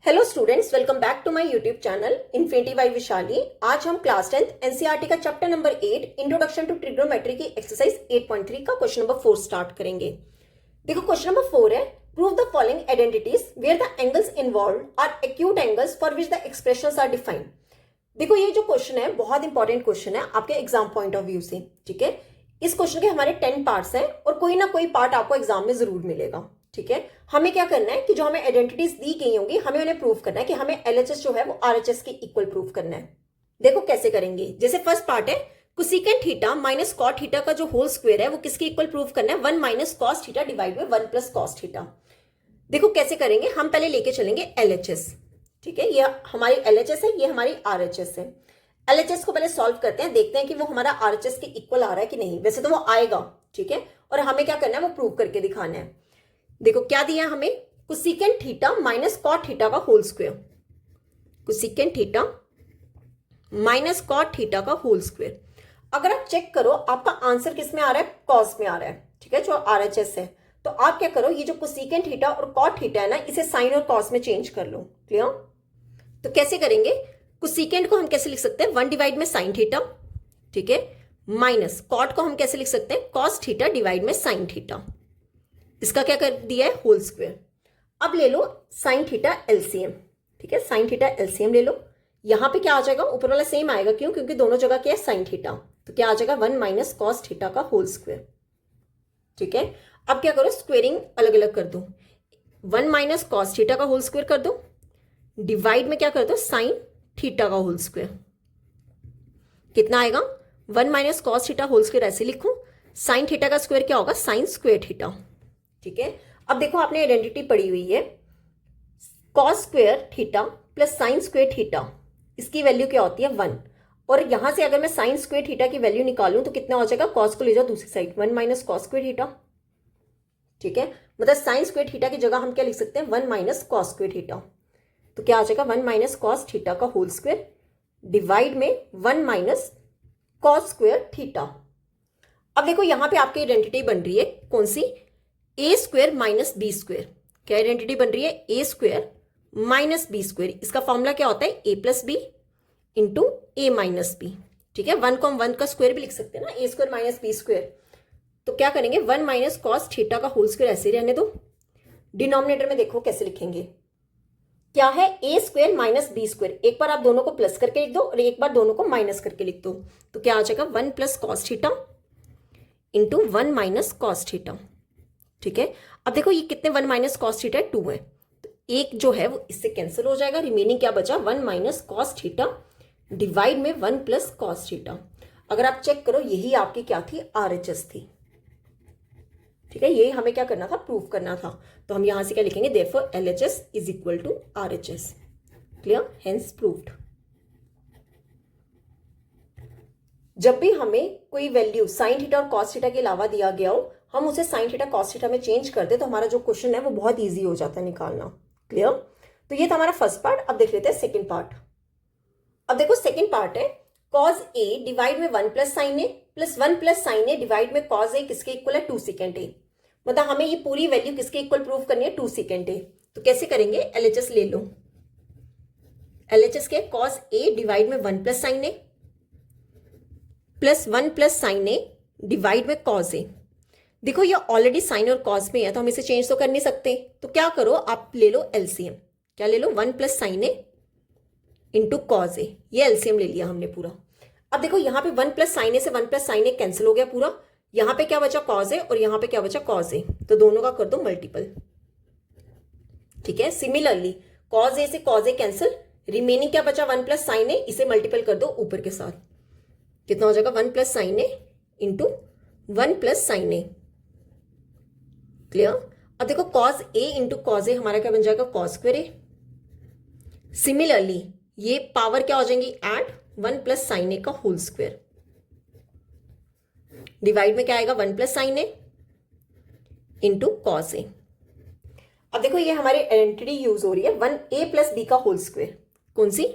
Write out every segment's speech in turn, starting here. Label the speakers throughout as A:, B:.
A: Hello students, welcome back to my YouTube channel infinity by Vishali. आज हम class 10th NCERT का chapter number 8 introduction to trigonometry की exercise 8.3 का question number 4 start करेंगे। देखो question number 4 है, prove the following identities where the angles involved are acute angles for which the expressions are defined. देखो ये जो question है बहुत इंपॉर्टेंट क्वेश्चन है आपके एग्जाम पॉइंट ऑफ व्यू से। ठीक है, इस क्वेश्चन के हमारे 10 पार्ट्स हैं और कोई ना कोई पार्ट आपको एग्जाम में जरूर मिलेगा। ठीक है, हमें क्या करना है कि जो हमें आइडेंटिटीज दी गई होंगी हमें उन्हें प्रूव करना है कि हमें एलएचएस जो है वो आरएचएस के इक्वल प्रूव करना है। देखो कैसे करेंगे। जैसे फर्स्ट पार्ट है cosecant theta minus cot theta का जो होल स्क्वायर है वो किसके इक्वल प्रूव करना है, 1 माइनस कॉस थीटा डिवाइड में 1 प्लस कॉस थीटा। देखो कैसे करेंगे, हम पहले लेके चलेंगे एलएचएस। ठीक है, ये हमारी एलएचएस है, ये हमारी आरएचएस है। एलएचएस को पहले सॉल्व करते हैं, देखते हैं कि वो हमारा आरएचएस के इक्वल आ रहा है कि नहीं। वैसे तो वो आएगा, ठीक है, और हमें क्या करना है वो प्रूव करके दिखाना है। देखो क्या दिया है हमें, cosecant theta minus cot theta का whole square, cosecant theta minus cot theta का होल स्क्वायर। अगर आप चेक करो आपका आंसर किस में आ रहा है, कॉस में आ रहा है। ठीक है, जो आरएचएस है, तो आप क्या करो, ये जो कोसेकेंट थीटा और कॉट थीटा है ना, इसे साइन और कॉस में चेंज कर लो। क्लियर? तो कैसे करेंगे, कोसेकेंट को हम कैसे लिख सकते हैं, 1 डिवाइड में साइन थीटा। ठीक है, माइनस कॉट को हम कैसे लिख सकते हैं, कॉस थीटा डिवाइड में साइन थीटा। इसका क्या कर दिया है, होल स्क्वायर। अब ले लो साइन थीटा एलसीएम। ठीक है, साइन थीटा एलसीएम ले लो। यहां पे क्या आ जाएगा, ऊपर वाला सेम आएगा, क्यों, क्योंकि दोनों जगह क्या है साइन थीटा। तो क्या आ जाएगा, 1 माइनस कॉस थीटा का होल स्क्वायर। ठीक है, अब क्या करो, स्क्वेयरिंग अलग अलग कर दो। 1 माइनस कॉस थीटा का होल स्क्वायर कर दो, डिवाइड में क्या कर दो, साइन थीटा का होल स्क्वायर। कितना आएगा, 1 minus cos theta whole square ऐसे लिखो, साइन थीटा का स्क्वायर क्या होगा, साइन स्क्वायर थीटा। ठीक है, अब देखो आपने आइडेंटिटी पढ़ी हुई है, cos square theta plus sign square theta, इसकी वैल्यू क्या होती है, 1। और यहां से अगर मैं साइन स्क्वायर थीटा की वैल्यू निकालूं तो कितना हो जाएगा, कॉस को ले जाओ दूसरी side, 1 minus cos square theta. ठीक है, मतलब साइन स्क्वायर थीटा की जगह हम क्या लिख सकते हैं, 1 माइनस कॉस स्क्वायर थीटा। तो क्या आ जाएगा, 1 माइनस कॉस थीटा का होल स्क्वायर डिवाइड में 1 माइनस कॉस स्क्वायर थीटा। अब देखो यहां पे आपकी आइडेंटिटी बन रही है कौन सी, ए स्क्वायर माइनस बी स्क्वायर। क्या आइडेंटिटी बन रही है, ए स्क्वायर माइनस बी स्क्वायर। इसका फॉर्मूला क्या होता है, ए प्लस बी इंटू ए माइनस बी। ठीक है, 1 को हम 1 का स्क्वायर भी लिख सकते हैं ना, ए स्क्वायर माइनस बी स्क्वायर। तो क्या करेंगे, 1 माइनस कॉस थीटा का होल स्क्वायर ऐसे रहने दो। डिनोमिनेटर में देखो कैसे लिखेंगे, क्या है, ए स्क्वायर माइनस बी स्क्वायर। एक बार आप दोनों को प्लस करके लिख दो और एक बार दोनों को माइनस करके लिख दो। तो क्या आ जाएगा, 1 plus cos theta into 1 minus cos theta. ठीक है, अब देखो ये कितने, 1 माइनस कॉस थीटा 2 है, तो एक जो है वो इससे कैंसिल हो जाएगा, रिमेनिंग क्या बचा, 1 माइनस कॉस थीटा डिवाइड में 1 प्लस कॉस थीटा। अगर आप चेक करो यही आपकी क्या थी, आरएचएस थी। ठीक है, ये हमें क्या करना था, प्रूफ करना था। तो हम यहां से क्या लिखेंगे, therefore LHS is equal to RHS. Clear, hence proved. जब भी हमें कोई वैल्यू साइन थीटा और कॉस थीटा के अलावा दिया गया हो, हम उसे साइन थीटा कॉस थीटा में चेंज कर दे तो हमारा जो क्वेश्चन है वो बहुत इजी हो जाता है निकालना। क्लियर? तो ये था हमारा फर्स्ट पार्ट। अब देख लेते हैं सेकंड पार्ट। अब देखो सेकंड पार्ट है, कॉस ए डिवाइड में 1 प्लस साइन ए प्लस 1 प्लस साइन ए डिवाइड में कॉस ए किसके इक्वल है, 2 सेकेंड ए। मतलब हमें ये पूरी वैल्यू किसके इक्वल प्रूव करनी है, 2 सेकेंड ए। तो कैसे करेंगे, एलएचएस ले लो। एलएचएस के कॉस ए डिवाइड में 1 प्लस साइन ए प्लस 1 प्लस साइन ए डिवाइड में कॉस ए। देखो ये ऑलरेडी साइन और कॉस में है तो हम इसे चेंज तो कर नहीं सकते, तो क्या करो, आप ले लो एलसीएम। क्या ले लो, 1 plus sign A into cos A. ये एलसीएम ले लिया हमने पूरा। अब देखो यहाँ पे 1 प्लस साइन ए से 1 प्लस साइन ए कैंसिल हो गया पूरा। यहाँ पे क्या बचा, कॉस ए, और यहाँ पे क्या बचा, कॉस ए। तो दोनों का कर दो मल्टीपल। ठीक है, सिमिलरली कॉस ए से कॉस ए कैंसिल, रिमेनिंग क्या बचा, 1 प्लस साइन ए, इसे मल्टीपल कर दो ऊपर के साथ। कितना हो जाएगा, 1 प्लस साइन ए इंटू 1 प्लस साइन ए। क्लियर? अब देखो cos A into cos A हमारा क्या बन जाएगा, कॉस स्क्वायर ए। सिमिलरली ये पावर क्या हो जाएंगी, ऐड 1 प्लस साइन ए का होल स्क्वायर डिवाइड में क्या आएगा, 1 plus sign A into cos A. अब देखो ये हमारी आइडेंटिटी यूज हो रही है, 1a प्लस बी का होल स्क्वायर। कौन सी,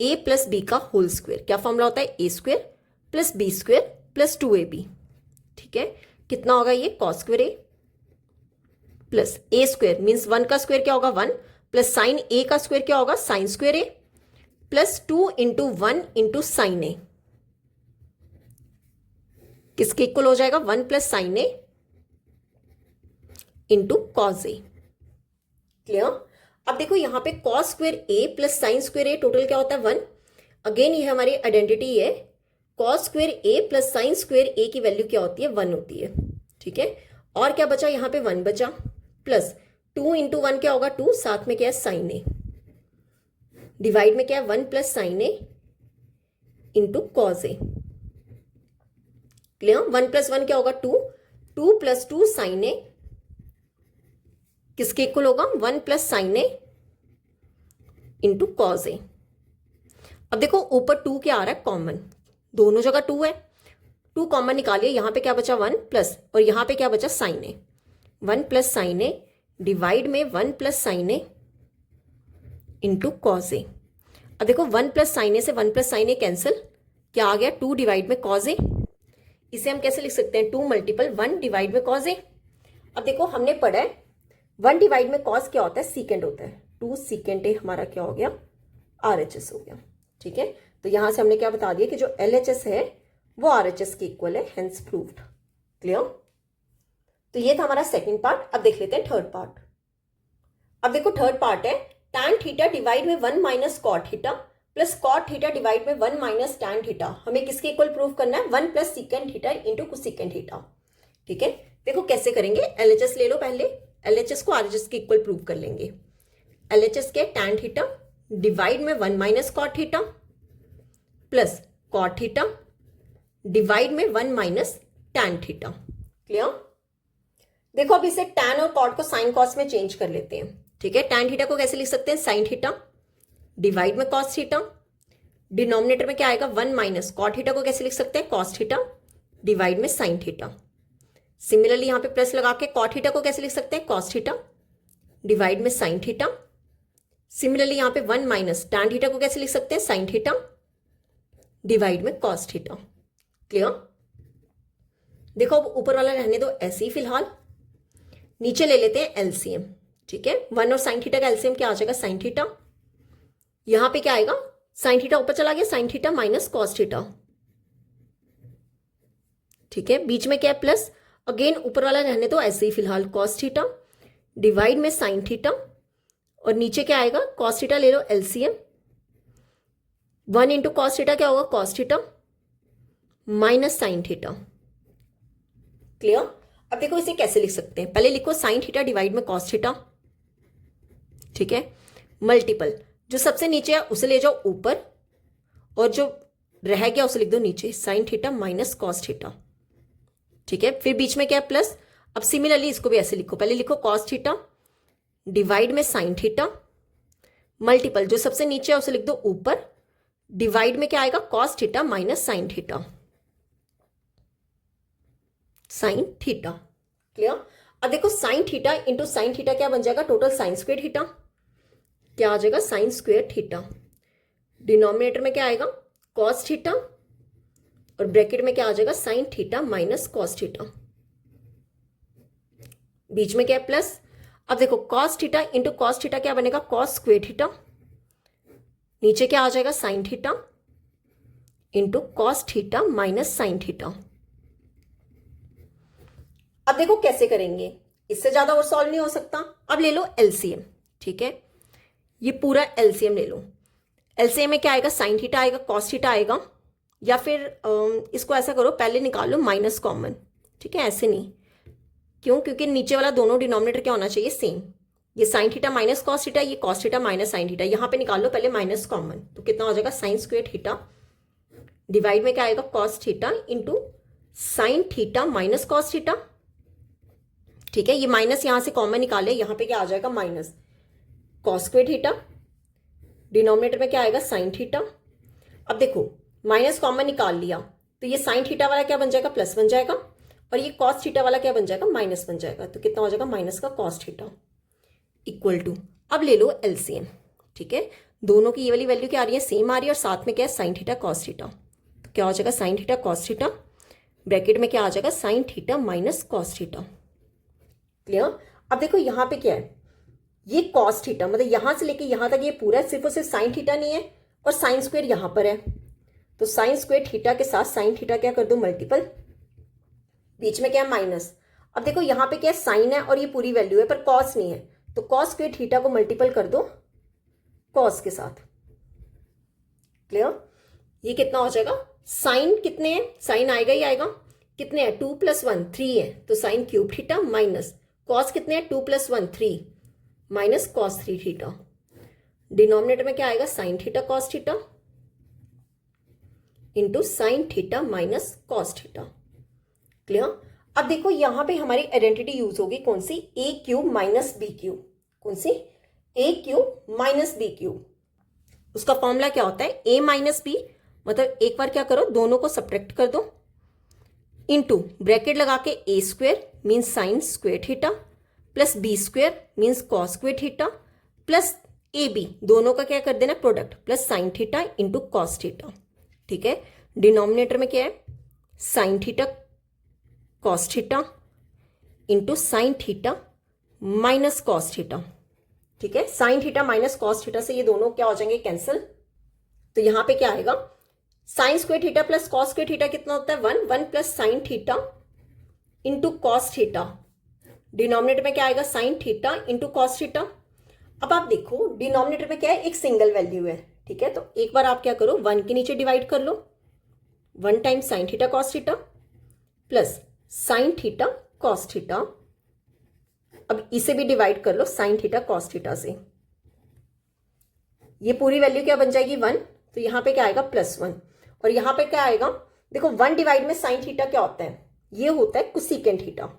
A: a प्लस बी का होल स्क्वायर। क्या फॉर्मूला होता है, a square plus B square plus 2ab। ठीक है, कितना होगा ये, cos square a plus a square means 1 का स्क्वायर क्या होगा, 1 प्लस साइन ए का स्क्वायर क्या होगा, sine square a, plus 2 into 1 into sine ए, किसके इक्वल हो जाएगा, 1 plus sign A into cos A. Clear. अब देखो यहां पे cos square a plus sine square A total क्या होता है 1। अगेन ये हमारी आइडेंटिटी है, cos square a plus sine square ए की वैल्यू क्या होती है, 1 होती है। ठीक है, और क्या बचा यहां पे 1 बचा, प्लस 2 इंटू 1 क्या होगा 2, साथ में क्या है साइन ए, डिवाइड में क्या है 1 plus sign A into cos A. Clear. 1 plus 1 क्या होगा 2, 2 प्लस 2 साइन ए, किसके इक्वल होगा, 1 plus sign A into cos A. अब देखो ऊपर 2 क्या आ रहा है कॉमन, दोनों जगह 2 है, 2 कॉमन निकालिए, यहां पे क्या बचा 1 प्लस, और यहां पे क्या बचा साइन ए, 1 प्लस साइन ए डिवाइड में 1 plus sign A into cos A. अब देखो 1 प्लस साइन ए से 1 प्लस साइन ए कैंसिल, क्या आ गया 2 डिवाइड में कॉस ए। इसे हम कैसे लिख सकते हैं, 2 मल्टीपल 1 डिवाइड में कॉस ए। अब देखो हमने पढ़ा है 1 डिवाइड में कॉस क्या होता है, सीकेंड होता है, 2 सीकेंड ए हमारा क्या हो गया, RHS हो गया। ठीक है, तो यहां से हमने क्या बता दिया कि जो LHS है वो RHS के इक्वल है, हेंस प्रूव्ड। क्लियर। तो ये था हमारा सेकंड पार्ट। अब देख लेते हैं थर्ड पार्ट। अब देखो थर्ड पार्ट है tan थीटा डिवाइड में 1 minus cot theta plus cot theta divide में 1 माइनस tan थीटा। हमें किसके इक्वल प्रूव करना है, 1 plus secant theta into cosecant theta. ठीक है, देखो कैसे करेंगे, LHS ले लो पहले, LHS को RHS के इक्वल प्रूव कर लेंगे। LHS के tan थीटा डिवाइड में 1 minus cot theta plus cot theta divide में 1 माइनस tan थीटा। क्लियर। देखो अब इसे tan और कॉट को साइन कॉस में चेंज कर लेते हैं। ठीक है, tan थीटा को कैसे लिख सकते हैं, साइन थीटा डिवाइड में कॉस थीटा, डिनोमिनेटर में क्या आएगा 1 माइनस कॉट थीटा को कैसे लिख सकते हैं, कॉस थीटा डिवाइड में साइन थीटा। सिमिलरली यहां पे प्लस लगा के कॉट थीटा को कैसे लिख सकते हैं, कॉस थीटा डिवाइड में साइन थीटा। सिमिलरली यहां पे 1 माइनस tan थीटा को कैसे लिख सकते हैं, साइन थीटा डिवाइड में कॉस थीटा। क्लियर। देखो अब ऊपर वाला रहने दो ऐसे ही फिलहाल, नीचे ले लेते हैं एलसीएम। ठीक है, 1 और साइन थीटा का एलसीएम क्या आ जाएगा, साइन थीटा। यहां पे क्या आएगा, साइन थीटा ऊपर चला गया, sign theta minus cos theta. ठीक है, बीच में क्या है प्लस, अगेन ऊपर वाला रहने दो ऐसे ही फिलहाल, कॉस थीटा डिवाइड में साइन थीटा, और नीचे क्या आएगा कॉस थीटा ले लो एलसीएम, 1 इंटू कॉस थीटा क्या होगा, cos theta minus sine theta. Clear. अब देखो इसे कैसे लिख सकते हैं, पहले लिखो साइन थीटा डिवाइड में कॉस थीटा। ठीक है, मल्टीपल जो सबसे नीचे है उसे ले जाओ ऊपर, और जो रह गया उसे लिख दो नीचे, sign theta minus cos theta. ठीक है, फिर बीच में क्या है प्लस। अब सिमिलरली इसको भी ऐसे लिखो, पहले लिखो कॉस थीटा डिवाइड में साइन थीटा, मल्टीपल जो सबसे नीचे है उसे लिख दो ऊपर, डिवाइड में क्या आएगा cos theta minus sine theta, sine theta. Clear. अब देखो sign theta into sine theta क्या बन जाएगा, टोटल साइन स्क्वायर थीटा, क्या आ जाएगा साइन स्क्वायर थीटा। डिनोमिनेटर में क्या आएगा कॉस थीटा, और ब्रैकेट में क्या आ जाएगा sine theta minus cos theta, बीच में क्या है प्लस। अब देखो cos theta into cos theta क्या बनेगा, कॉस स्क्वायर थीटा, नीचे क्या आ जाएगा sine theta into cos theta minus sine theta. अब देखो कैसे करेंगे, इससे ज्यादा और सॉल्व नहीं हो सकता। अब ले लो एलसीएम। ठीक है, ये पूरा एलसीएम ले लो। एलसीएम में क्या आएगा, साइन थीटा आएगा, कॉस थीटा आएगा, या फिर इसको ऐसा करो पहले निकाल लो माइनस कॉमन। ठीक है, ऐसे नहीं, क्यों, क्योंकि नीचे वाला दोनों डिनोमिनेटर क्या होना चाहिए सेम। ये sine theta minus cos theta, ये cos theta minus sine theta, यहां पे निकाल लो पहले माइनस कॉमन, तो कितना हो जाएगा साइन स्क्वायर थीटा डिवाइड में क्या आएगा cos theta into sine theta minus cos theta. ठीक है, ये माइनस यहां से कॉमन निकाले, यहां पे क्या आ जाएगा minus cos square theta, denominator में क्या आएगा साइन थीटा। अब देखो माइनस कॉमन निकाल लिया, तो ये साइन थीटा वाला क्या बन जाएगा, प्लस बन जाएगा, और ये कॉस थीटा वाला क्या बन जाएगा, माइनस बन जाएगा। तो कितना हो जाएगा माइनस का कॉस थीटा इक्वल टू, अब ले लो एलसीएम। ठीक है, दोनों की ये वाली वैल्यू क्या आ रही है, सेम आ रही है, और साथ में क्या है साइन थीटा कॉस थीटा, तो क्या हो जाएगा sine theta cos theta, bracket में क्या आ जाएगा sine theta minus cos theta. Clear. अब देखो यहां पे क्या है, ये कॉस थीटा, मतलब यहां से लेके यहां तक ये पूरा सिर्फ और सिर्फ साइन थीटा नहीं है, और साइन स्क्वायर यहां पर है, तो साइन स्क्वायर थीटा के साथ साइन थीटा क्या कर दो मल्टीपल, बीच में क्या है माइनस। अब देखो यहां पे क्या है साइन है और ये पूरी वैल्यू है पर कॉस नहीं है, तो कॉस स्क्वायर थीटा को मल्टीपल कर दो कॉस के साथ। क्लियर? ये कितना हो जाएगा, साइन कितने हैं, साइन आएगा ही आएगा, कितने हैं 2 + 1 3 है, तो sine cube theta minus cos कितने हैं 2 + 1 3 माइनस कॉस 3 थीटा। डिनोमिनेटर में क्या आएगा sign theta cos theta into sine theta minus cos theta. Clear? अब देखो यहां पे हमारी आइडेंटिटी यूज होगी कौन सी, ए क्यूब माइनस बी क्यूब। कौन सी, ए क्यूब माइनस बी क्यूब। उसका फॉर्मूला क्या होता है, ए माइनस बी, मतलब एक बार क्या करो दोनों को सब्ट्रैक्ट कर दो, इनटू ब्रैकेट लगा के A square means sine square theta plus B square means cos square theta plus A B, दोनों का क्या कर देना product, plus sine theta into cos theta. ठीक है, डिनोमिनेटर में क्या है sine theta cos theta into sine theta minus cos theta. ठीक है, sine theta minus cos theta से ये दोनों क्या हो जाएंगे कैंसिल, तो यहां पे क्या आएगा sign square theta plus cos square theta कितना होता है 1 1 plus sine theta into cos theta. Denominator में क्या आएगा sign theta into cos theta. अब आप देखो डिनोमिनेटर में क्या है एक सिंगल वैल्यू है, ठीक है, तो एक बार आप क्या करो 1 के नीचे डिवाइड कर लो, 1 times sign theta cos theta plus sine theta cos theta. अब इसे भी डिवाइड कर लो साइन थीटा कॉस थीटा से, ये पूरी वैल्यू क्या बन जाएगी 1, तो यहां पे क्या आएगा +1, और यहां पे क्या आएगा देखो 1 डिवाइड में साइन थीटा क्या होता है, ये होता है कोसेकेंट थीटा,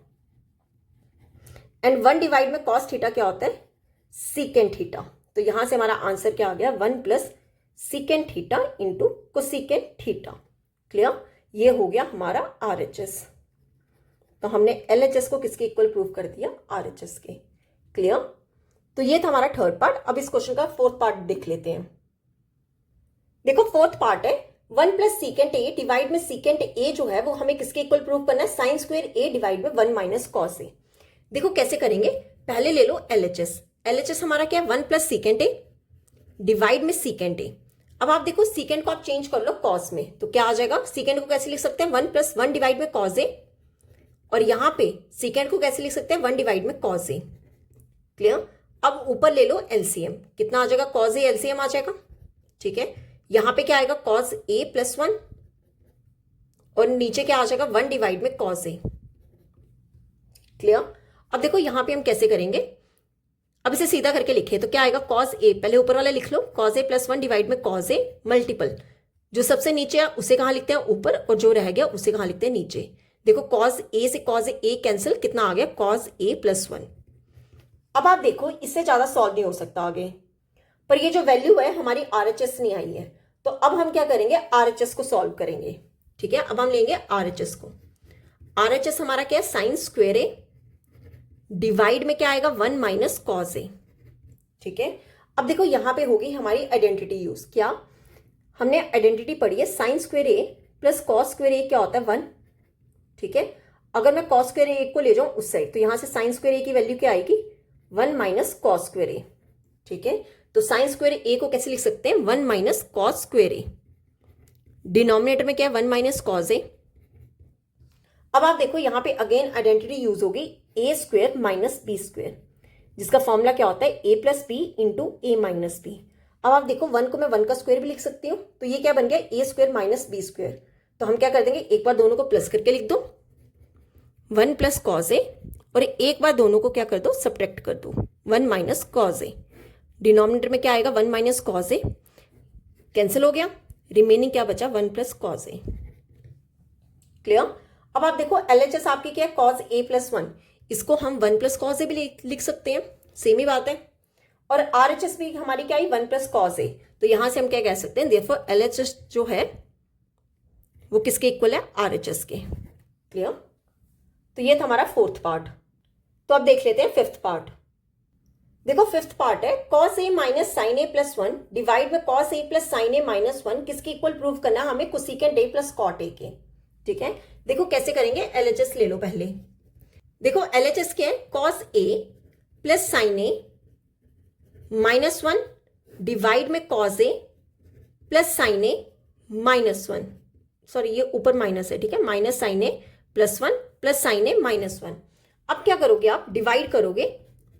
A: एंड 1 डिवाइड में कॉस थीटा क्या होता है सीकेंट थीटा। तो यहां से हमारा आंसर क्या आ गया 1 plus secant theta into cosecant theta. Clear? ये हो गया हमारा RHS। तो हमने LHS को किसके इक्वल प्रूव कर दिया RHS के। क्लियर? तो ये था हमारा थर्ड पार्ट। अब इस क्वेश्चन का फोर्थ पार्ट देख लेते हैं। देखो फोर्थ पार्ट है 1 प्लस सीकेंट ए डिवाइड में सीकेंट ए जो है वो हमें किसके इक्वल प्रूव करना है साइन स्क्वायर ए डिवाइड में 1 माइनस कॉस ए। देखो कैसे करेंगे, पहले ले लो LHS। LHS हमारा क्या है 1 प्लस सीकेंट ए डिवाइड में सीकेंट ए। अब आप देखो सीकेंट को आप चेंज कर लो कॉस में, तो क्या आ जाएगा, सीकेंट को कैसे लिख सकते हैं 1 + 1 डिवाइड में कॉस ए, और यहां पे सीकेंट को कैसे लिख सकते हैं 1 डिवाइड में कॉस ए। क्लियर? अब ऊपर ले लो LCM, कितना आ जाएगा कॉस ए LCM आ जाएगा। ठीक है, यहां पे क्या आएगा कॉस ए + 1 और नीचे क्या आ जाएगा 1 डिवाइड में कॉस ए। क्लियर? अब देखो यहां पे हम कैसे करेंगे, अब इसे सीधा करके लिखे तो क्या आएगा कॉस ए, पहले ऊपर वाला लिख लो कॉस ए + 1 डिवाइड में कॉस ए मल्टीपल, जो सबसे नीचे है उसे कहां लिखते हैं ऊपर और जो रह गया उसे कहां लिखते हैं नीचे। देखो कॉस ए से कॉस ए कैंसिल, कितना आ गया कॉस ए + 1। अब आप देखो इससे ज्यादा सॉल्व नहीं हो सकता आगे, पर ये जो वैल्यू है हमारी RHS नहीं आई है, तो अब हम क्या करेंगे RHS को सॉल्व करेंगे। ठीक है, अब हम लेंगे RHS को। RHS हमारा क्या है साइन स्क्वायर ए डिवाइड में क्या आएगा 1 माइनस कॉस ए। ठीक है, अब देखो यहां पे होगी हमारी आइडेंटिटी यूज। क्या हमने आइडेंटिटी पढ़ी है sine square a plus cos square ए क्या होता है 1। ठीक है, अगर मैं कॉस स्क्वायर ए को ले जाऊं उस साइड, तो यहां से साइन स्क्वायर ए की वैल्यू क्या आएगी 1 माइनस कॉस स्क्वायर ए। ठीक है, तो साइन स्क्वायर ए को कैसे लिख सकते हैं 1 माइनस कॉस स्क्वायर ए। डिनोमिनेटर में क्या है 1 माइनस कॉस ए। अब आप देखो यहां पे अगेन आइडेंटिटी यूज होगी ए स्क्वायर माइनस बी स्क्वायर, जिसका फॉर्मूला क्या होता है ए प्लस बी इंटू ए माइनस बी। अब आप देखो 1 को मैं 1 का स्क्वायर भी लिख सकती हूँ, तो ये क्या बन गया ए स्क्वायर माइनस बी स्क्वायर। तो हम क्या कर देंगे एक बार दोनों को प्लस करके लिख दो 1 प्लस कॉस ए, और एक बार दोनों को क्या कर दो सब्ट्रैक्ट कर दो 1 माइनस कॉस ए। डिनोमिनेटर में क्या आएगा 1 माइनस कॉस ए कैंसिल हो गया, रिमेनिंग क्या बचा 1 प्लस कॉस ए। क्लियर? अब आप देखो LHS आपकी क्या है कॉस ए + 1, इसको हम 1 प्लस कॉस ए भी लिख सकते हैं, सेम ही बात है, और RHS भी हमारी क्या है 1 प्लस कॉस ए। तो यहां से हम क्या कह सकते हैं देयरफॉर LHS जो है वो किसके इक्वल है RHS के। क्लियर? तो ये था हमारा फोर्थ पार्ट। तो अब देख लेते हैं फिफ्थ पार्ट। देखो फिफ्थ पार्ट है cos A minus sign A + 1 divide में कॉस ए + साइन ए - 1 किसके इक्वल प्रूव करना है हमें कोसेकेंट ए + कॉट ए के। ठीक है, देखो कैसे करेंगे, LHS ले लो पहले। देखो LHS क्या है cos A + sign A -1 divide में कॉज ए प्लस साइन ए -1, सॉरी ये ऊपर माइनस है, ठीक है, माइनस साइन ए +1 प्लस साइन ए -1। अब क्या करोगे आप, डिवाइड करोगे,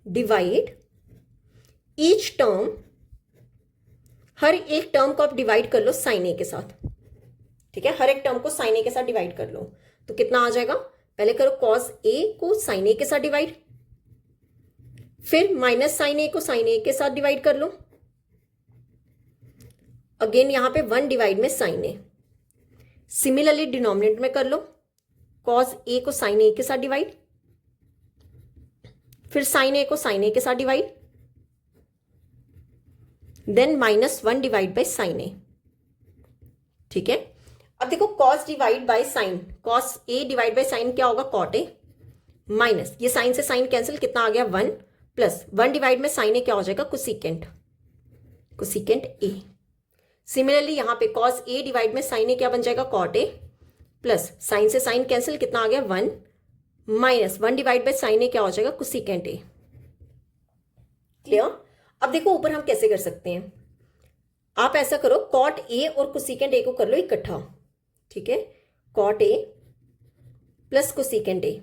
A: डिवाइड ईच टर्म, हर एक टर्म को आप डिवाइड कर लो साइन ए के साथ, ठीक है, हर एक टर्म को साइन ए के साथ डिवाइड कर लो। तो कितना आ जाएगा, पहले करो कॉस ए को साइन ए के साथ डिवाइड, फिर माइनस साइन ए को साइन ए के साथ डिवाइड कर लो, अगेन यहां पे 1 डिवाइड में साइन ए, सिमिलरली डिनोमिनेटर में कर लो, कॉस ए को साइन ए के साथ डिवाइड, फिर साइन ए को साइन ए के साथ divide, then -1 divide by sine A, ठीक है। अब देखो cos divide by sine, cos A divide by sine क्या होगा, कॉट ए, माइनस ये साइन से साइन कैंसिल, कितना आ गया 1 प्लस 1 डिवाइड में साइन ए क्या हो जाएगा, कोसिकेंट, कोसिकेंट ए। सिमिलरली यहां पे कॉस ए डिवाइड में साइन ए क्या बन जाएगा, कॉट ए, प्लस साइन से साइन कैंसिल, कितना आ गया 1 minus 1 divide by sine A क्या हो जाएगा, कोसिकेंट ए। क्लियर। अब देखो ऊपर हम कैसे कर सकते हैं, आप ऐसा करो, कॉट ए और कोसिकेंट ए को कर लो इकट्ठा, ठीक है, cot A plus cosecant a,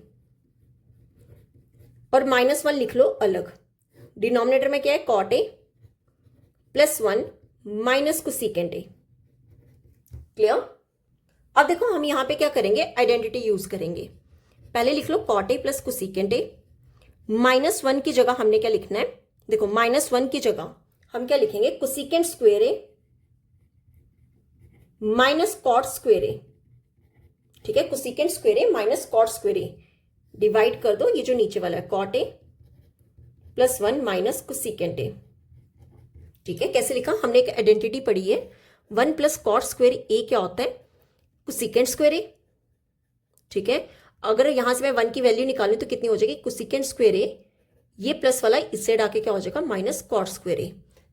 A: और -1 लिख लो अलग, डिनोमिनेटर में क्या है, cot A +1 minus cosecant a. Clear. अब देखो हम यहां पे क्या करेंगे, आइडेंटिटी यूज करेंगे, पहले लिख लो cot A plus cosecant A, -1 की जगह हमने क्या लिखना है, देखो -1 की जगह हम क्या लिखेंगे, cosecant square a minus cot square a, ठीक है, cosecant square a minus cot square a, divide कर दो ये जो नीचे वाला है, cot A +1 minus cosecant a, ठीक है। कैसे लिखा, हमने एक आइडेंटिटी पढ़ी है, 1 प्लस कॉट स्क्वायर ए क्या होता है, कोसिकेंट स्क्वायर ए, ठीक है। अगर यहां से मैं 1 की वैल्यू निकालूं तो कितनी हो जाएगी, कोसिकेंट स्क्वायर ए, ये प्लस वाला इस साइड आके क्या हो जाएगा, माइनस कॉट स्क्वायर ए।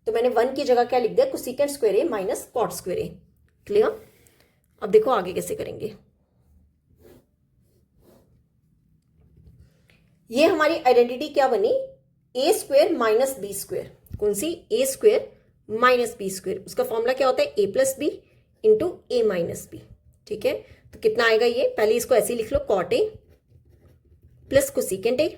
A: तो मैंने 1 की जगह क्या लिख दिया, cosecant square a minus cot square A. Clear. अब देखो आगे कैसे करेंगे, ये हमारी आइडेंटिटी क्या बनी, ए स्क्वायर माइनस बी स्क्वायर, कौन सी, ए स्क्वायर माइनस बी स्क्वायर, उसका फॉर्मूला क्या होता है, ए प्लस बी इंटू ए माइनस बी, ठीक है। तो कितना आएगा ये, पहले इसको ऐसे लिख लो, cot A plus cosecant A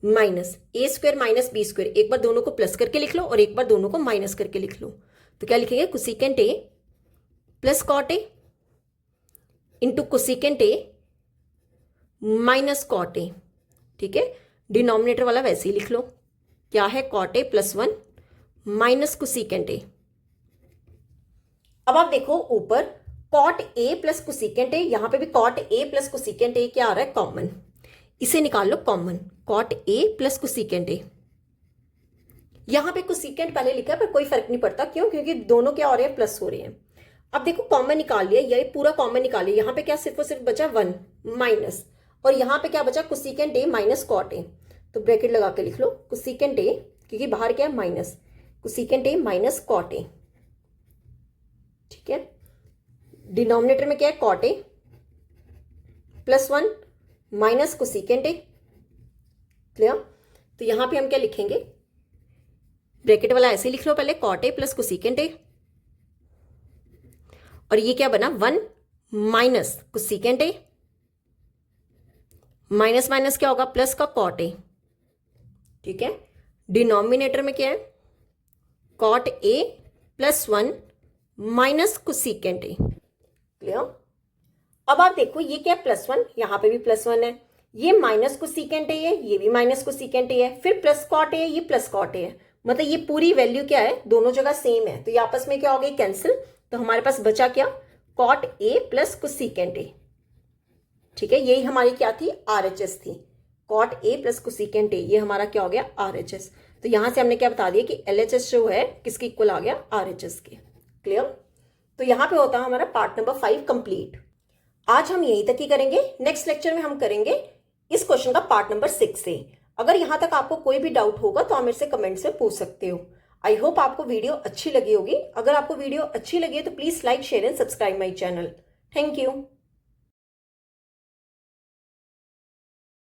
A: minus A square minus B square, एक बार दोनों को प्लस करके लिख लो और एक बार दोनों को माइनस करके लिख लो। तो क्या लिखेंगे, cosecant a plus cot a into cosecant A minus cot a, ठीक है। डिनोमिनेटर वाला वैसे ही लिख लो, क्या है, cot A +1 minus cosecant A. अब आप देखो ऊपर cot A plus cosecant A, यहां पे भी cot A plus cosecant A क्या आ रहा है, कॉमन, इसे निकाल लो common, cot A plus cosecant A. यहां पे कोसिकेंट पहले लिखा है पर कोई फर्क नहीं पड़ता, क्यों, क्योंकि दोनों क्या हो रहे हैं, प्लस हो रहे हैं। अब देखो कॉमन निकाल लिया, ये पूरा कॉमन निकाल लिया, यहां पे क्या सिर्फ और सिर्फ बचा 1 माइनस, और यहां पे क्या बचा, cosecant A minus cot a. तो ब्रैकेट लगा के लिख लो, कोसिकेंट ए, क्योंकि बाहर क्या है minus, cosecant A minus cot a, ठीक है। डिनोमिनेटर में क्या है, cot A +1 minus cosecant a. Clear. तो यहां पे हम क्या लिखेंगे, ब्रैकेट वाला ऐसे लिख लो पहले, cot A plus cosecant a, और ये क्या बना, 1 माइनस कोसिकेंट ए, माइनस माइनस क्या होगा, प्लस का कॉट ए, ठीक है। डिनोमिनेटर में क्या है, cot A +1 minus cosecant a. Clear. अब आप देखो ये क्या है, +1, यहां पे भी +1 है, ये माइनस कोसिकेंट ए है, ये भी माइनस कोसिकेंट ए है, फिर प्लस कॉट ए, ये प्लस कॉट ए है, मतलब ये पूरी वैल्यू क्या है, दोनों जगह सेम है, तो ये आपस में क्या हो गई, कैंसिल। तो हमारे पास बचा क्या, cot A plus cosecant a, ठीक है। यही हमारी क्या थी, RHS थी, cot A plus cosecant a, ये हमारा क्या हो गया, RHS। तो यहां से हमने क्या बता दिया कि LHS जो है किसके इक्वल आ गया, RHS के। क्लियर। तो यहां पे होता है हमारा पार्ट नंबर 5 कंप्लीट। आज हम यहीं तक ही करेंगे, नेक्स्ट लेक्चर में हम करेंगे इस क्वेश्चन का पार्ट नंबर 6 से। अगर यहां तक आपको कोई भी डाउट होगा तो आप मेरे से कमेंट्स में पूछ सकते हो। आई होप आपको वीडियो अच्छी लगी होगी। अगर आपको वीडियो अच्छी लगी है तो please like, share and subscribe my channel. Thank you.